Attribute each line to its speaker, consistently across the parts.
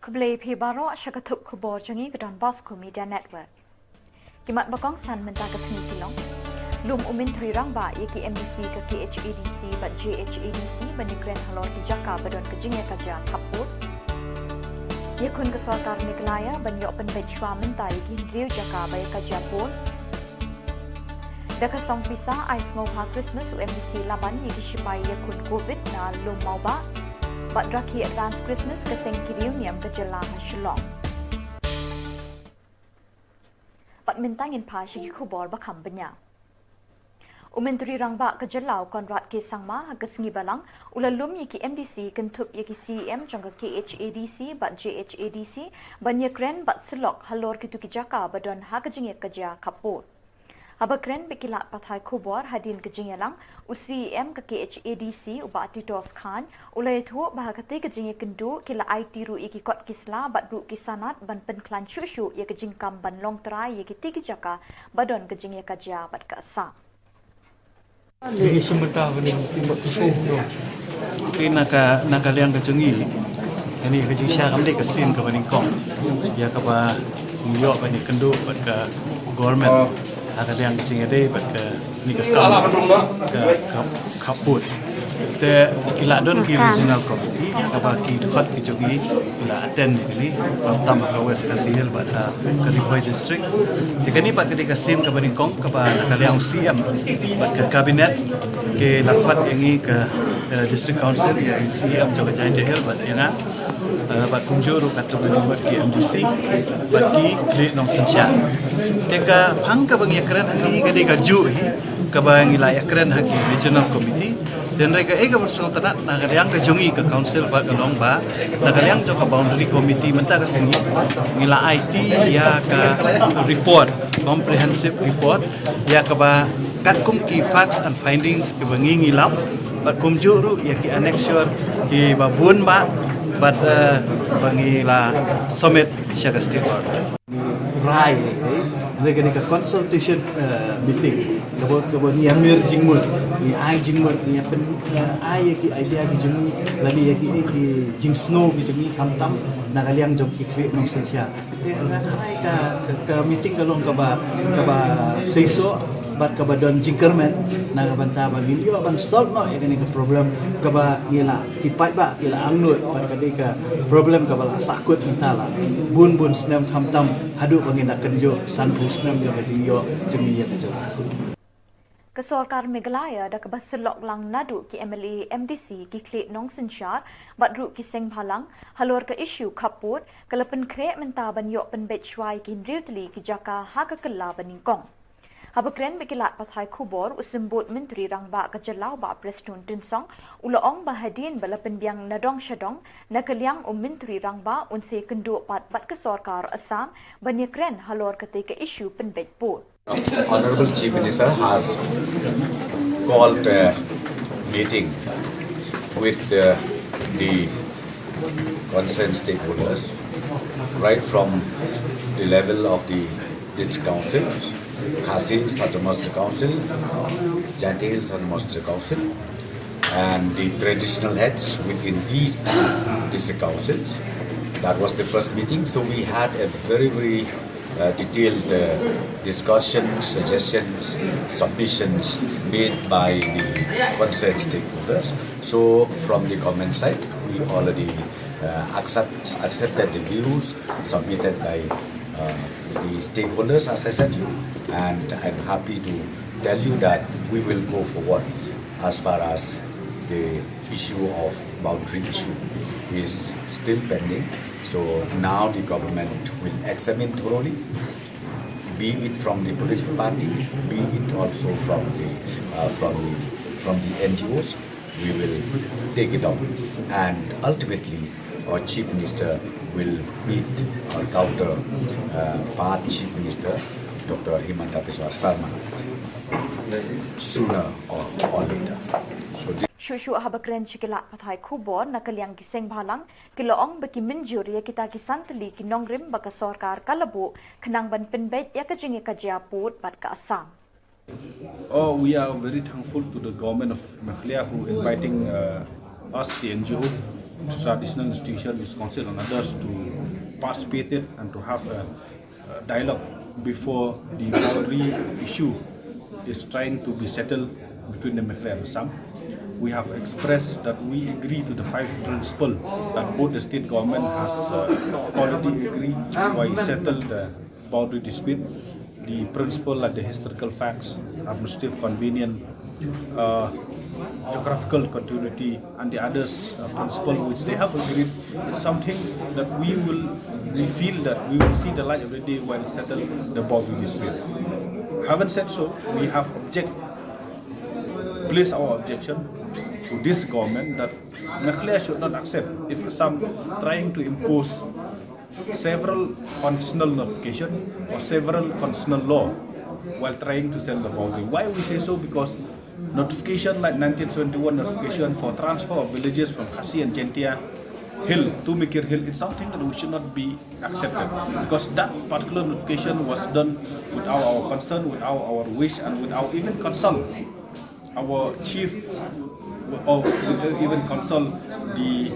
Speaker 1: Kublai Pibaro Shakatuk Khubor Jangi Gadon Bosco Media Network. Kimat Bakong San Mentakas Shillong. Lum Umintri Rangba Yaki MDC ke KHADC but JHADC Banikren Halor di Jaka Badon Kejinga Kaja Kaput. Yakun ke Sultan Meghalaya Banyok Penbechwa Menta Yaki Rio Jaka Bay Kaja Pun. Daka Song Pisa Ais Ngopha Christmas UMDC Laban Yaki Shipai Yakun COVID na Lum Mauba. But Raki Advanced Christmas ke Sengkiriuniam ke Jylla Shillong. But Mintangin Pa Shigi Khubor Bakam Banya. Umintri Rangba ke Jylla Konrad ke Sangma ke Sengi Balang ulalum yaki MDC kentup yaki CM jangka KHADC but JHADC banyakren but selok halor kitu kijaka badon hakajinge kaja kapur. Habakren bikilat pathai Khubor hadin kejingelang UCM ke KHADC ubat Titos Khan ulai thu bahakati kejinge kendu kila IT ru iki kot kisla bat ru kisanat ban penklan shushu ya kejingkam ban long trai ya kiti kijaka badon kejinge kaja bat kasa.
Speaker 2: Jadi sementara ni buat kusuh tu.
Speaker 3: Ini nak liang kejengi. Ini kejeng syah kami kesin ke Baningkong. Ya ke New York bani kendu ke government. Nak liang kejeng ada ke ni ke kaput. Te kila don ki regional committee ke ki dekat kejengi kila attend ini pertama ke West Kasihil pada ke Ripoy district. Jika ni pat ketika sim ke Baningkong ke nak liang CM ke kabinet ke lakukan yang ke district council yang CM juga jangan jahil buat yang buat kunjur kata buat ke MDC buat ki klik nong sensia. Jika hang ke bagi keren hangi ke deka ju ke bagi lah keren hangi regional committee dan mereka bersama tenak nak yang ke jungi ke council buat ke lomba nak yang juga boundary committee mentah ke sini ngila IT ya ke report comprehensive report ya ke kat kum ki facts and findings ke bangi ngilam bat kum juru ya ki annexure ki babun ba bat bangi la summit syaka stakeholder rai mereka ni ke consultation meeting kebo ni amir jingmut ni ai jingmut ni pen ai ki idea ki jingmut lagi ya ki jing snow ki jingmi kamtam na kaliang jom ki create no sensia te na ke meeting kalong ke ba seiso bat ke badon jingkermen na banta bagi yo ban solve no ya ni ke problem ke ba ngila ki pai ba kila angnut bat ke ke problem ke bala sakut mentala bun snem kamtam hadu bagi nak kenjo san snem yo bagi yo jemi ya kejelah.
Speaker 1: Kesorkar Meghalaya dah kebaselok lang nadu ki MLA MDC ki klik nong sensyar bat ru ki seng bhalang halor ke isu kaput kalapen krek menta ban yok pen betchwai ki riutli ki jaka ha ke kella Baningkong. Habakren bikilat pathai Khubor usembut Menteri Rangba ke Jylla ba Preston Tinsong ulaong bahadin balapen biang nadong syadong nakaliang Menteri Rangba unse kendu pat kesorkar Assam banyakren halor ketika isu penbet put.
Speaker 4: Honorable Chief Minister has called a meeting with the concerned stakeholders right from the level of the district council, Khasils at the Master Council, Jatils at the Master Council, and the traditional heads within these district councils. That was the first meeting, so we had a very detailed discussions, suggestions, submissions made by the concerned stakeholders. So from the government side, we already accepted the views submitted by the stakeholders, as I said, and I'm happy to tell you that we will go forward as far as the issue of boundary issue is still pending. So now the government will examine thoroughly, be it from the political party, be it also from the NGOs. We will take it up, and ultimately our Chief Minister will meet our counterpart Chief Minister, Dr. Himanta Biswa Sarma, sooner or later.
Speaker 1: Shushu habakren chikilat pathai Khubor nakaliang kiseng bhalang kiloong baki minjur ya kita kisantli kinongrim baka sorkar kalabu kenang ban penbet ya kajinge kajia put bat ka Assam.
Speaker 2: Oh, we are very thankful to the government of Meghalaya who inviting us, the NGO, traditional institutions, council and others to participated and to have a dialogue before the boundary issue is trying to be settled between the Meghalaya and Assam. We have expressed that we agree to the 5 principles that both the state government has already agreed why settle the boundary dispute. The principle like the historical facts, administrative convenience, geographical continuity, and the others principle which they have agreed. It's something that we feel that we will see the light of the day when settle the boundary dispute. Having said so, we have placed our objection to this government that Meghalaya should not accept if Assam trying to impose several constitutional notification or several constitutional law while trying to settle the boundary. Why we say so? Because notification like 1971 notification for transfer of villages from Khasi and Jentia Hill to Mikir Hill, it's something that we should not be accepted, because that particular notification was done without our concern, without our wish, and without even consult our chief, or even consult the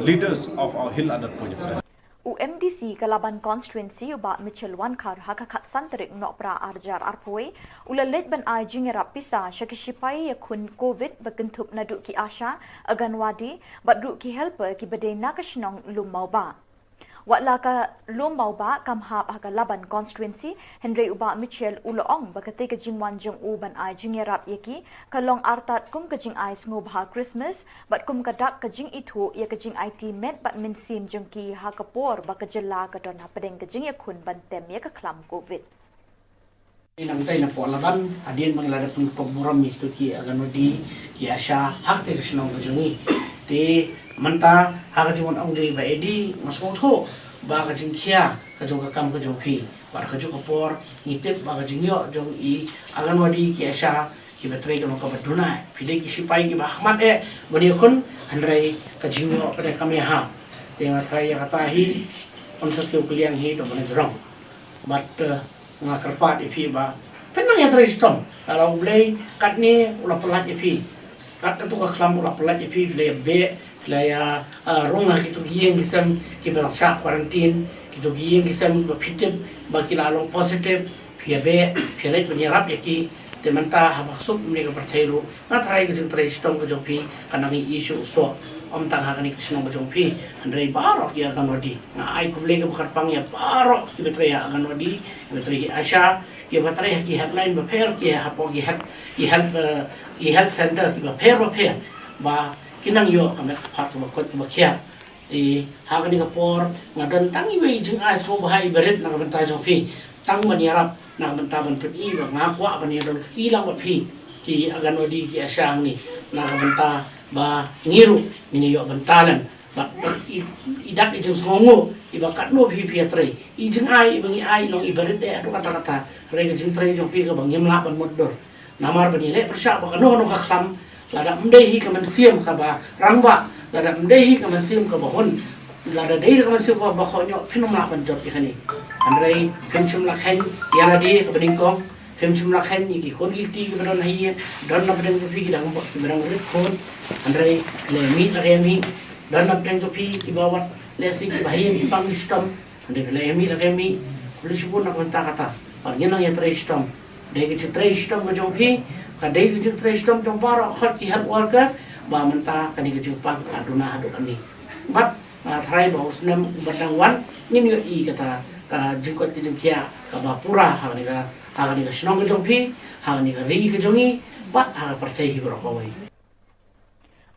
Speaker 2: leaders of our hill at that point of time.
Speaker 1: UMDC Kalaban constituency uba Mitchell Wan Kar hakakat santerik nokpra arjar arpoe ulalet ban ai jingerap pisa shakishipai yakun covid bagentup naduk ki ASHA aganwadi baduk ki helper ki bedena ka Shillong lumau ba Watla ka lumau ba kamhap hakalaban constituency Henry uba Mitchell uloong bakate ka jingwan jong uban ai jingerap yaki kalong artat kum ka jing ai ngobha Christmas bat kum kadak ka jing itu ya ka jing IT met bat min sim jong ki ha Khubor ba ka Jylla ka don hapadeng ka jing yakun bantem ya ka klam covid
Speaker 5: Nang tay na po laban adin manglada pun pagburam mi ki aganodi ki ASHA hak te Shillong ka jongi te manta hak jimon ang dei ba edi masong tho ba ka jing khia ka jong ka kam ka jong phi ba ka jong Khubor ngitip ba ka jing yo jong I aganodi ki ASHA ki batrai ka baduna pide ki sipai ki Ahmad bani kun handrai ka jing yo pada kami ha tenga trai ya kata hi konsesiu kliang hi do bani jrong but ngakarpat ifi ba penang ya tristom kalau boleh kat ni ulah pelat ifi kat tu ka klam ulah pelat ifi le be le ya runga kitu gieng gisam ki berasa quarantine kitu gieng gisam ba pitip ba kilalong positive pia be pia le penyerap yaki temanta habasuk ni ka perthairu na try ki tristom ko jopi kanang isu so om tang hakani Shillong ka jongpi andrei barok ya kanodi na ai kuble ka bukarpang ya barok ki betre ya kanodi ki betre ASHA ki betre ki headline ba pher ki hapo ki health center ki ba pher ba kinang yo ame phat ba kot ba khia I hakani ka por ngadon tang iwe jing ai so bahai berit na benta jongpi tang maniarap na benta ban phi ba ngakwa ban yadon kilang ba phi ki aganodi ki ASHA ni na benta ba ngiru mini yo bentalan ba idak ijung songo ibakat no phi trai ijung ai bangi ai long ibaret de adu kata rega jing trai jong pi ka bang yemla ban modor namar bani le persya ba no ka khlam lada mdehi ka man siam ka ba rangba lada mdehi ka man siam ka ba hon lada dei ka man siam ba khonyo phinumla ban job ikani andrei phimchum la khain yara di ka baningkong phimchum la khain ki kon ki ti ka don hai don na badeng phi ki dang badang rit khon andrei le mi la mi dan na badeng phi ki bawat le si ki bahin ki pang system andrei le mi la mi pulis pun nak kontak kata parnya nang ya tristom de ki tristom ko jong phi ka de ki tristom jong para khat ki hak worker ba menta kani ki jupang aduna adu ani bat thrai ba usnem badang wan nin yo I kata ka jingkot ki jingkia ka ba pura ha ni ka Shillong ka jongpi ha ni ka ri ka jongi bat ha partai ki brokawai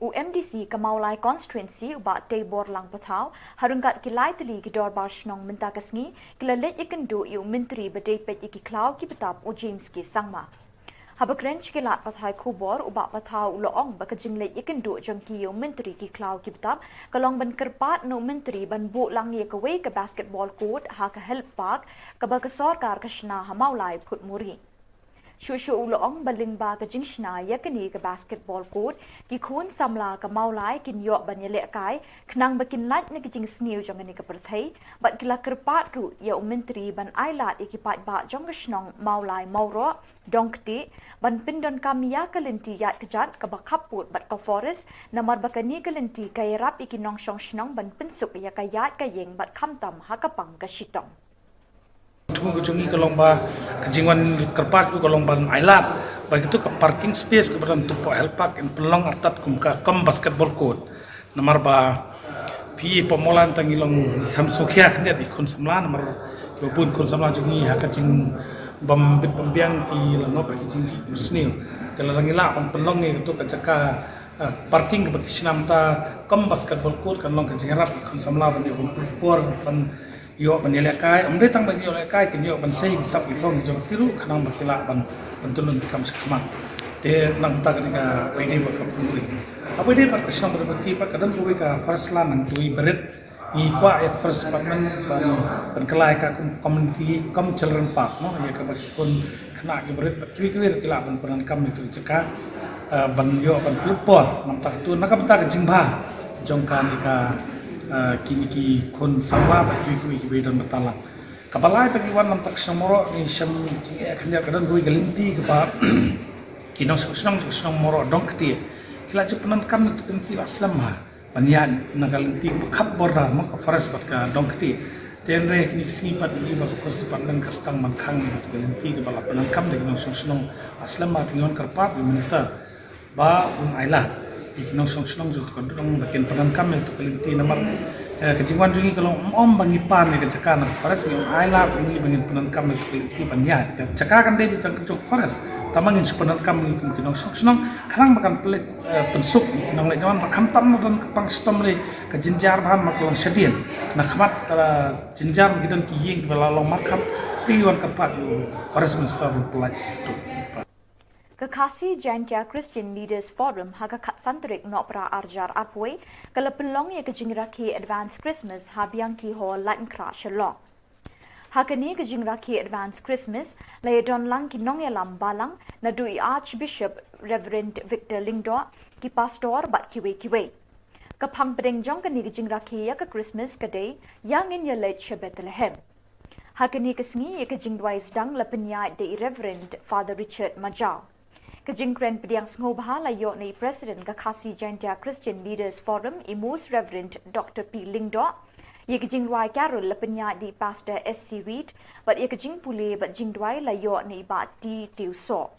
Speaker 1: UMDC Kamaulai constituency uba Tabor lang patau harungkat kilai teli ki dorbar Shillong minta kasngi kilalet ikendu yu menteri bedepet iki klau ki betap u James ki sangma habakrench kilat pathai Khubor uba patau uloong baka jinglet ikendu jongki yu menteri ki klau ki betap kalong ban kerpat no menteri ban bu lang ye kaway ka basketball court ha ka health park ka ba ka sarkar ka shna hamaulai phut muri Shushu ulong baling ba ka jingshna ya kani ka basketball court ki khun samla ka maulai kin yo banyele kai khnang bakin lat na ki jing snew jong ni ka perthai bat kila kerpat ru ya menteri ban ailat ikipat ba jong ka shnong maulai mauro dongti ban pindon kamia kalenti yat kejat ka bakaput bat ka forest namar bakani kalenti kay rap ikinong shong shnong ban pinsuk ya kayat kayeng bat kamtam hakapang ka shitong
Speaker 6: Tunggu kejungi kalau bah kejingan kerpat itu kalau bah ailat, baik itu ke parking space kemudian tumpuk health park in pelong artat kum basketball court. Nomor bah pi pemulaan tangilong hamsukiah dia ikon samla nomor kebun ikon samla jungi hak kejing bambit pembiang ki lama bagi kejing muslim. Kalau langila on pelong itu kejaka parking ke bagi sinam ta kum basketball court kan long kejing rap ikon samla bagi ikon pur ban yo banyak kai amde tang bagi yo kai kin yo ban sei sap ilong jong kiru khanang bakila ban bantulun kam sakman de nang ta ka wede bakap puri apa de par kasam berbaki par kadang puri ka first lan nang tui berit I kwa ya first department ban kelai ka community kom children park no ya ka bagi kon khana ki berit tui kwir kila ban peran kam itu ceka ban yo ban plupor nang ta tu nak ta ka jingba jong kan ka kini kon samla bagi kui bedan betalang kapalai bagi wan mantak samoro ni sam khanya kadan hui galinti ke ba kinong senang moro dong keti kila jepenan kam itu kenti aslam ha banyan nagalinti ke khap borda mak faras bat ka dong keti tenre kini sipat ni ba first department kastang mangkhang galinti ke bala penan kam de kinong senang aslam ma tingon karpat minister ba ailah ikinong song jut kon dong bakin penan kam itu kelinti nomor kejingwan jungi kalau bangi pan ya caka nak forest yang ailat ini bangin penan kam itu kelinti banyak caka kan dia bicara kecok forest tamangin penan kam ini kinong song karang makan pelik pensuk kinong lek jawan makam tam dan kepang stom le ke jinjar bahan maklong sedien nak khamat kala jinjar gidan kiying belalong makam piwan kapat forest minister pelaj itu
Speaker 1: Kekasi Janja Christian Leaders Forum haga kat santrik nopra arjar apwe kala pelong ya kejingraki Advance Christmas habiang ki ho Latin Kra Shillong. Hakani kejingraki Advance Christmas laya don lang ki nong ya lam balang na dui Archbishop Reverend Victor Lingdo ki pastor bat kiwe. Kapang pedeng jong kani kejingraki ya ke Christmas kadai yang in ya late Bethlehem. Hakani kesngi ya kejingdwai sedang la penyait de Reverend Father Richard Majau. Kejingkren pediang sengobha layo ni President Kakasi Janja Christian Leaders Forum Imus Reverend Dr. P. Lingdo. Ye kejingwai Carol lepenya di Pastor S.C. Reed, but ye kejing pule but jingdwai layo ni ba di Tiuso.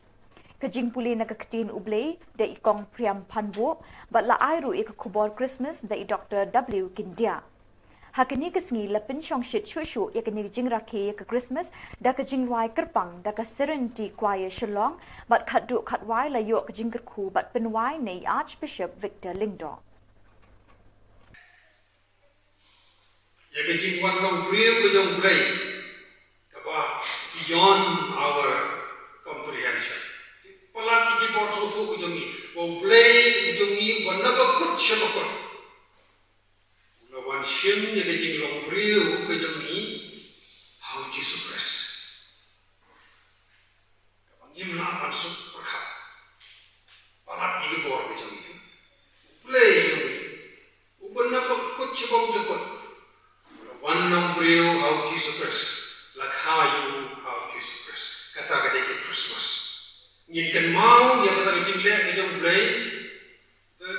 Speaker 1: Kejing pule nagakatin ublay da ikong Priam Panbo, but la airu ik Khubor Christmas da i Dr. W. Kindia. Hakani kesngi lepin shong shit shushu ya kani jingraki ke Christmas da ke jingwai kerpang da ke Serenity Choir Shillong bat khatdu khatwai la yo ke jingkerku bat penwai nei Archbishop Victor Lingdo.
Speaker 7: Ya ke jingwan long priu ke jong play kapa beyond our comprehension. Palat iki bor so ke jongi wo play jongi wanna ba kut shabakot. Lawan shim ya kejing long priu ke jongi how Jesus Christ. Kapang imna masuk berkat. Palat ini bor ke jongi. Play jongi. Uban na pagkut sibong jukut. Lawan long priu how Jesus Christ. Lakhayu how Jesus Christ. Kata kadikit Christmas. Ngin mau ya kata kejing le ke jong play the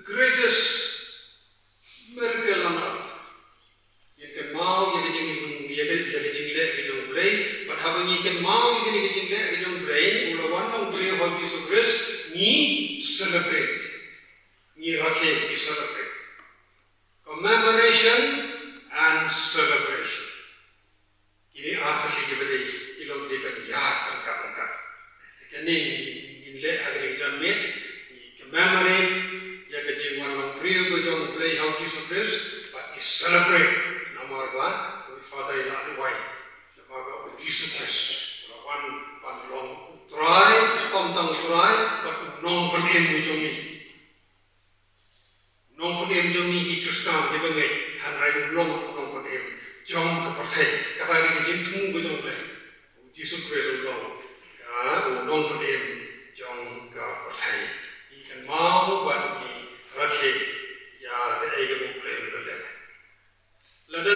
Speaker 7: greatest miracle on earth. You can mau you can play, but having you can mau you can play. Ula one of play what Jesus Christ ni celebrate, ni rakhe ni celebrate. Commemoration and celebration. Ini arti kita ilmu dekat angkat. Kini le agak jamin ni commemorate. Ya kejing one priu bojong play how Jesus Christ, but is celebrate nomor one we Father ila wai nomor one Jesus Christ one long try kontang try but nong penem bojong ni ki Kristen di bengai hanrai long nong penem jong ke partai kata ni kejing tung bojong play Jesus Christ long udong pudem jong ka percaya ikan mau buat ni rakhe ya de ai ga play le lada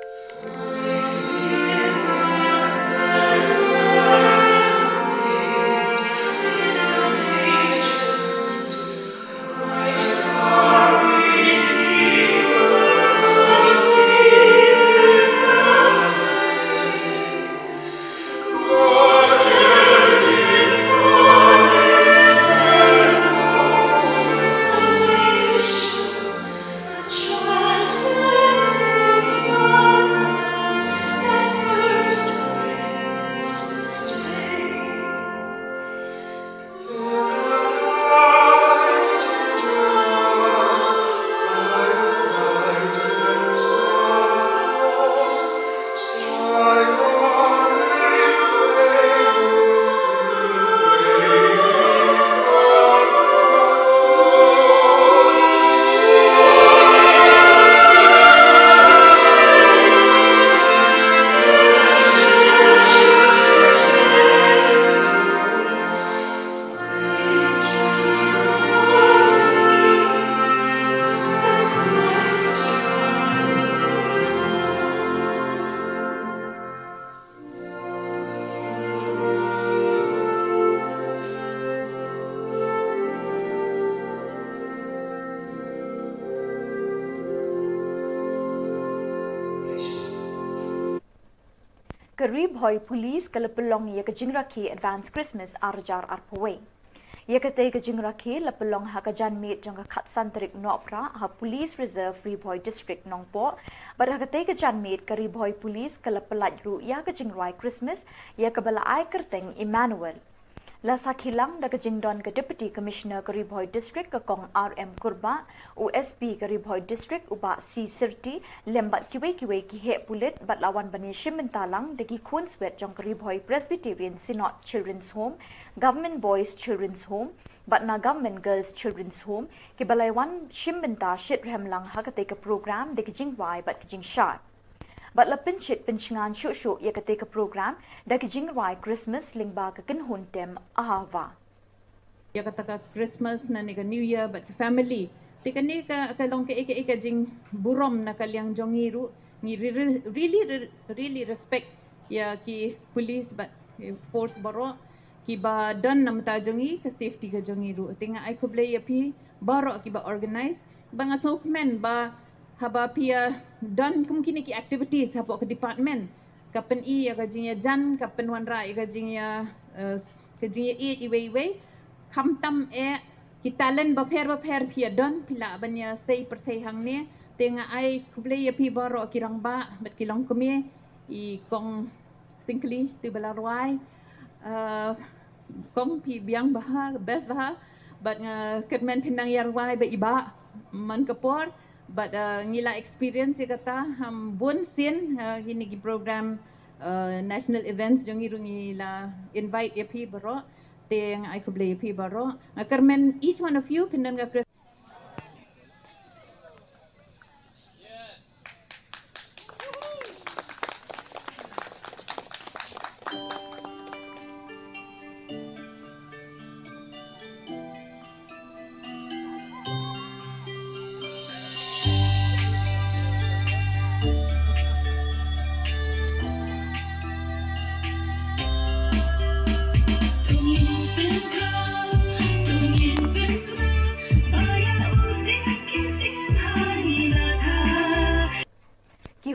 Speaker 1: Karib hoi police kalapelong ye kajingraki advance Christmas arjar arpaway. Ye kate kajingraki lapelong ha kajan meet jang kat santrik nopra ha police reserve Ribhoi district nongpo. But ha kate kajan meet karib hoi police kalapelat ru ya kajingrai Christmas ye kabala ai kerteng Emmanuel. Lasa Khillang da kajingdon ke Deputy Commissioner Karibhoi District ke Kong RM Kurba, USP Karibhoi District uba C Sirti lembat kiwe ki he pulit bat lawan bani Shimintalang degi Kunswet jong Karibhoi Presbyterian Synod Children's Home, Government Boys Children's Home, bat na Government Girls Children's Home ki balaiwan Shiminta shit remlang hakate ke program degi jingwai bat kijing shat. But la pinchit pinchingan shushu ya kate ka program da kijing rai Christmas lingba ka kinhun tem ahava.
Speaker 8: Ya kata ka Christmas na ni ka New Year but family. Tika ni ka kalong ka ika jing burom na kalyang jongiru ni really respect ya ki police but force baro ki ba don na mata jongi ka safety ka jongiru. Tinga ay kublay ya pi baro ki ba organize ba nga sokmen ba haba pia don kemungkinan ki activities haba ke department kapen i ya gajinya jan kapen wanra ya gajinya e iwe kamtam e ki talent ba pher pia don pila banya sei perthai hang ne tenga ai kuble ya pi baro kirang ba bet kilong kumi I kong singkli tu balarwai kong pi biang baha best baha but ketmen pinang yarwai ba iba man kapor but ngila experience ya kata ham bun sin gini ki program national events jong ngila invite ya pi baro teng ai kuble ya pi baro kermen each one of you pindan ga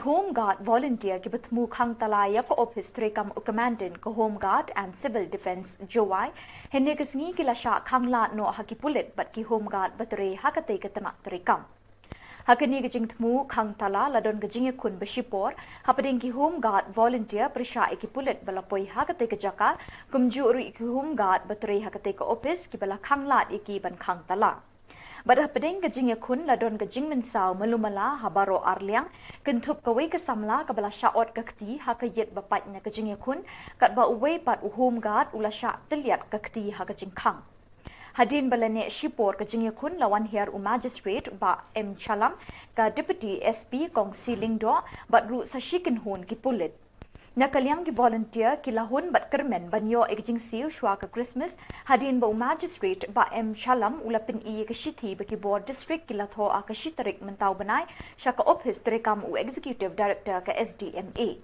Speaker 1: Home Guard volunteer ki batmu khang talaya ko office trekam commandant ko Home Guard and Civil Defence Jowai henne kisngi ki lasha khangla no haki pulit but ki Home Guard batre hakate katana trekam hakani gijing tmu khang tala ladon gijing kun bashipor hapading ki Home Guard volunteer prisha ki pulit balapoi hakate ka jaka kumju ri ki Home Guard batre hakate ka office ki bala khangla iki ban khang tala Bada pedeng gajing yakun ladon gajing mensau melumala habaro arliang kentup kawai kesamla kabala syaot kakti hakayet bapatnya gajing yakun kat ba uwe pat Home Guard ula syak teliat kakti hakajing kang. Hadin balane shipor gajing yakun lawan hiar magistrate ba M Chalam ka deputy SP kong Shillong do bat ru sashikin hun ki pulit. Nakaliang gi volunteer kilahun bat kermen banyo ekjing siu shwa ka Christmas hadin ba magistrate ba M Shalam ulapin I ka shithi ba ki board district kilatho a ka shitarik mentau banai sha ka office terekam u executive director ka SDMA.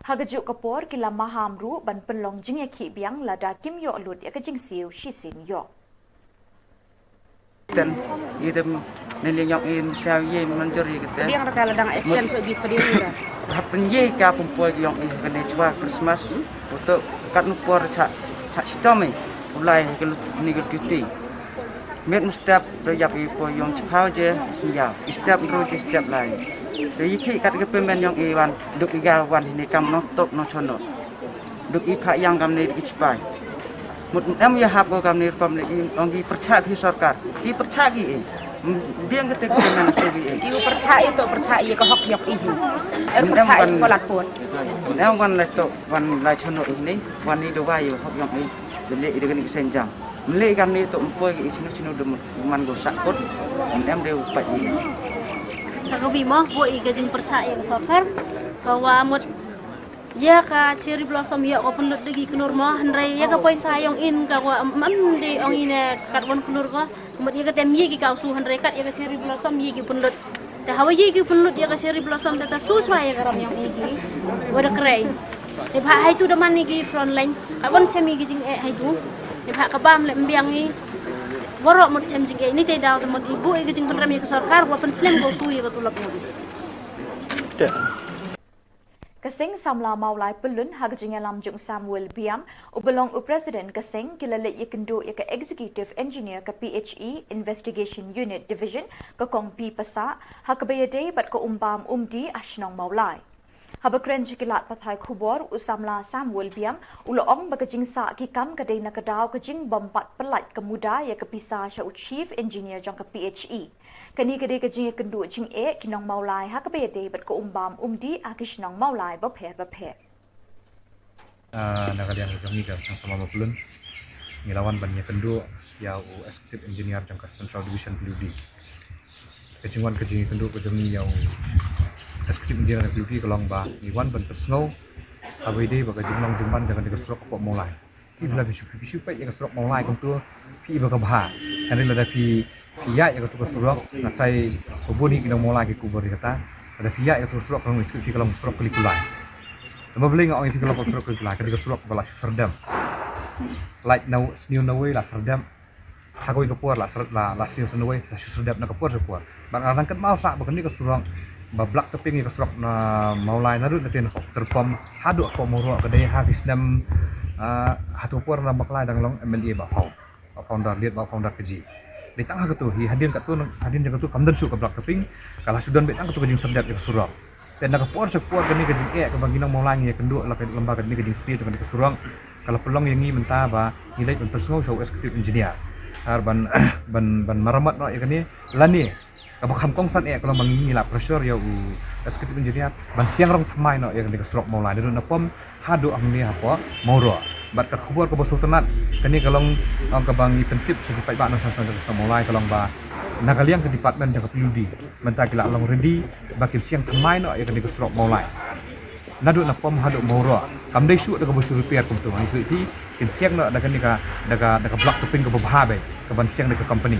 Speaker 1: Hagaju kapor kila mahamru ban penlong jing ki biang lada kim yo lut ya ka jing siu shisin yo.
Speaker 9: Dan idem niliyong in siya ye manjuri kita.
Speaker 10: Dia kata ladang action so gi pediri.
Speaker 9: Happen ye ka pumpoi yung in kene chwa Christmas untuk kat nupor cha stome ulai ke ni ke duty. Met mustap projap ipo yung chpau je siya. Step ro je step lain. Jadi ki kat ke pemen yung iwan duk igawan ni kam no tok no chono. Duk I phak yang kam ni ki chpai. Một em ya hap ko kam ni pam le ongi percaya ki sarkar ki percaya ki biang ke tekan so ki
Speaker 10: Iu percaya itu percaya ke hok yok ihu. Percaya sekolah pun.
Speaker 9: em wan la to wan la chono ini wan ni do wayo hok yok ni le ide ni senjang le kam ni to mpoi ki sinu de man go sakot em de upat ni
Speaker 11: Sakawi mah bo I gajing percaya ke sarkar kawa mut ya ka cherry blossom ya ko penlut degi kenur mah hendrai ya ka paisa yang in ka wa de ong ine skat won kenur ko kemudian ya ka tem ye ki ka su hendrai kat ya ka cherry blossom ye ki penlut ta hawa ye ki penlut ya ka cherry blossom ta su swa ya karam yang iki wada krai de pha hai tu de man ni ki front line ka won chemi ki jing e hai tu de pha ka bam le mbiang ni borok mut chem jing e ni te daw ta mot ibu e ki jing penram ya ka sarkar wa pen slem go su ya ka tulap Kasing samla maulai pelun hagajing alam jung Samuel Biam ubelong u president kasing kilalit yakendo ya ka executive engineer ka PHE investigation unit division ka kong P pasa hakabayade bat ko umbam umdi ashnong maulai habakren jikilat pathai Khubor u samla Samuel Biam uloong bagajing sa ki kam kadai nakadaw kajing bompat pelat kemuda ya ka pisa sya u chief engineer jong ka PHE kani kadai kajing kendo jing e kinong maulai hakabayade bat ko umbam umdi akishnong maulai bapher
Speaker 2: Nakaliang kami ka sama mapulun ngilawan banyak kendo ya u executive engineer jang ka central division PUD kejingan kendo kejemi yang executive engineer PUD kalong ba iwan ban persno awede ba kejingan jumban jangan dikasrok kok mulai ki bila bisu pai ya kasrok mulai kong tu pi ba ka bha kan la da pi ya ya tu kasrok na sai koboni kinong mulai ki kubur kata ada pia ya tu kasrok kalong executive kalong kasrok kulikulai Nama beli ngau itu kalau kotor kulikulai ketika kasrok bala serdam like now sniu nawe la serdam hagoi kapur la sniu nawe la serdam na kapur sepur bang orang ket mau sak bakani kasrok bablak teping kasrok na maulai narut natin terpom hadu ko moro kedai habis nam hatu pur na maklai dang long MLA ba founder lihat ba founder keji di tengah ketu hadin jaga tu kamdan su keblak teping kalau sudah betang ketu kejing serdam ya kasrok dan nak por sepur kini kejing ke baginang maulai ya kenduk la lembaga ni kejing sri dengan kasrok kalau pelong yang ini mentah ba nilai personal show executive engineer ban maramat no ikani lani kabakam kongsan kalau mangingi la pressure ya executive engineer ban siang rong thamai no yang kasrok maulai dan napom hadu ang ni apa moro bat ka khubor ka bosu tenat kani kalong ang kabang pentip segi pai ba no sang maulai kalong ba nakaliang ke department yang PUD mentah kila long ready bakil siang thamai no yang kasrok maulai nadu na pom hadu moro kamdai su daga bosu repair kum tu ni ti kin siang no daga block toping ka babha ka ban siang daga company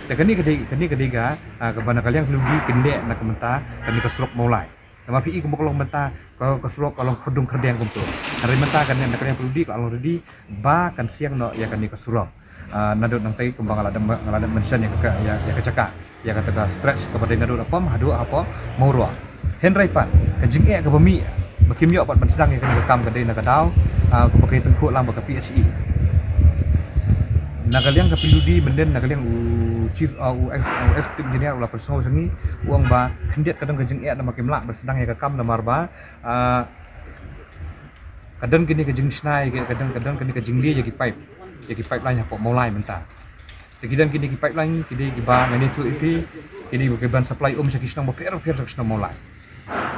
Speaker 2: daga ni ga ka ban nakaliang PUD kinde na kamenta kani kasrok maulai nama PI kum kolong menta ka kasrok kolong khudung kerdeng kum tu hari menta kan nakaliang PUD ka along ready ba kan siang no ya kani kasrok nadu nang tai kumbang alada mention ya kecaka ya kata stretch kepada nadu na pom hadu apa moro henrai pan kajing e ka bami bakim yo pat ban sedang yang kena kam kedai nak daw ko pakai tengkuk lam ka PHE nakaliang ka PUD benden nakaliang chief executive engineer ula personal sangi uang ba kendet kadang kajing e na makim lak ban sedang yang kam na marba kadang kini kajing snai kadang kini kajing li ya ki pipeline apa mulai mentah Tegidan kini ki pipeline kini ki ba ngani tu ipi kini ban supply sakisnang ba per sakisnang mulai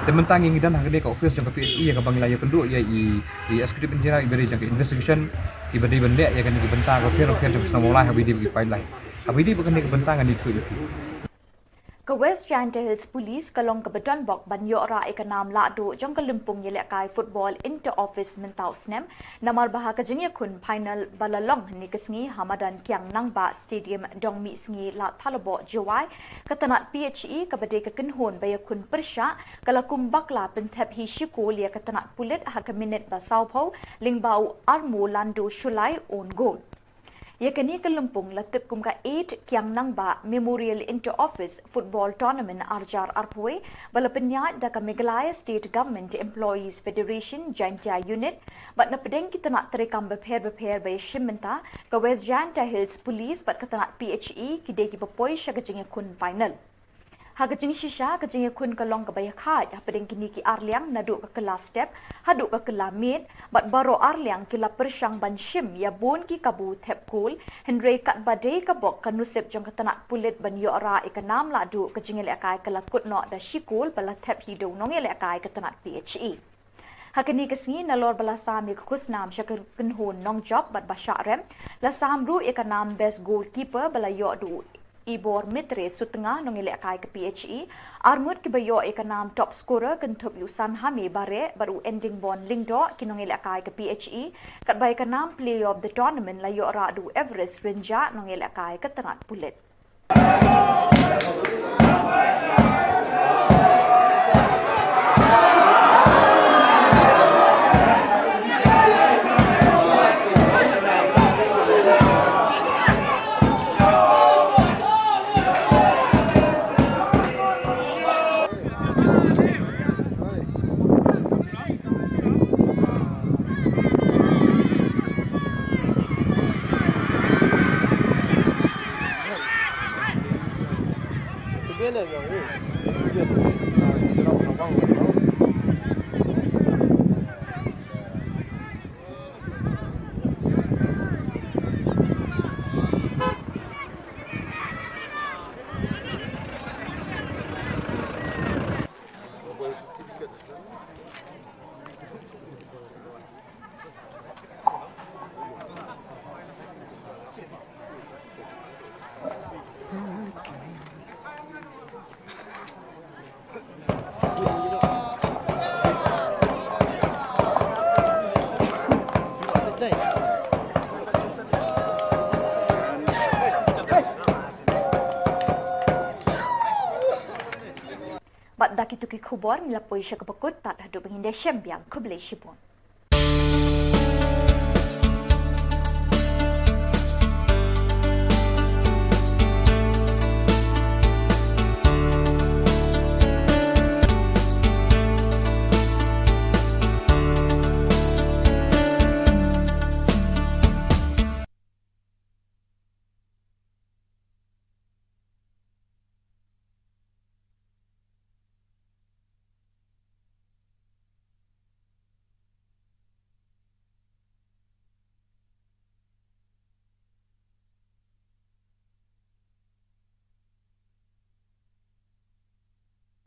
Speaker 2: Tementang yang idan hagde ka office jang PHE ya ka Meghalaya kenduk ya i executive engineer iberi jang investigation iberi bende ya kan dibentang ka fer jang semula habidi bagi pipeline habidi bukan dibentang kan itu
Speaker 1: Ke West Giant Hills Police kalong ke Beton Bok ban yok ra ikanam la do jong ke lumpung yelek kai football inter office mentau snem namar bah ke jengya kun final balalong ni kesngi Hamadan Kiang Nang Ba Stadium dong mi sngi la thalabo jawai katanat PHE ke bade ke kenhon baya kun persya kala kumbak la penthap hi shiko lia katanat pulit ha ke minute ba saupau lingbau armu lando shulai on goal. Ia kini ke Lumpung latip kum ka 8 Kiang Nang Ba Memorial Inter Office Football Tournament Arjar Arpue bala penyat da ka Meghalaya State Government Employees Federation Janta Unit bat na pedeng kita nak terekam beper bay shimenta ka West Janta Hills Police bat kata nak PHE kide ki bepoi syagajing kun final. Hagajing shisha kajing kun kalong ka bayak had pedeng kini ki arliang naduk ka kelas step haduk ka kelamit bat baro arliang kila persyang ban shim ya bon ki kabu thep cool henry kat badai ka bok kanusep jong katanak pulit ban yora ikanam la du kajing le akai kala kutno da shikul bala thep hido nong le akai katanak PHE. Hakini kesni nalor bala sami kusnam syakir kenhon nong job bat basyarem la samru ikanam best goalkeeper bala yo du Ibor Mitre sutengah nongilek kai ke PHE armut ki bayo ikanam top scorer kentup Yusan Hami bare baru ending bon lingdo ki nongilek kai ke PHE kat bai kanam player of the tournament la yo ra du Everest Renja nongilek kai ke tenat pulit. Bat dak itu ki Khubor milapoi syakapakut tak hadu pengindai syambiang kublai shibun.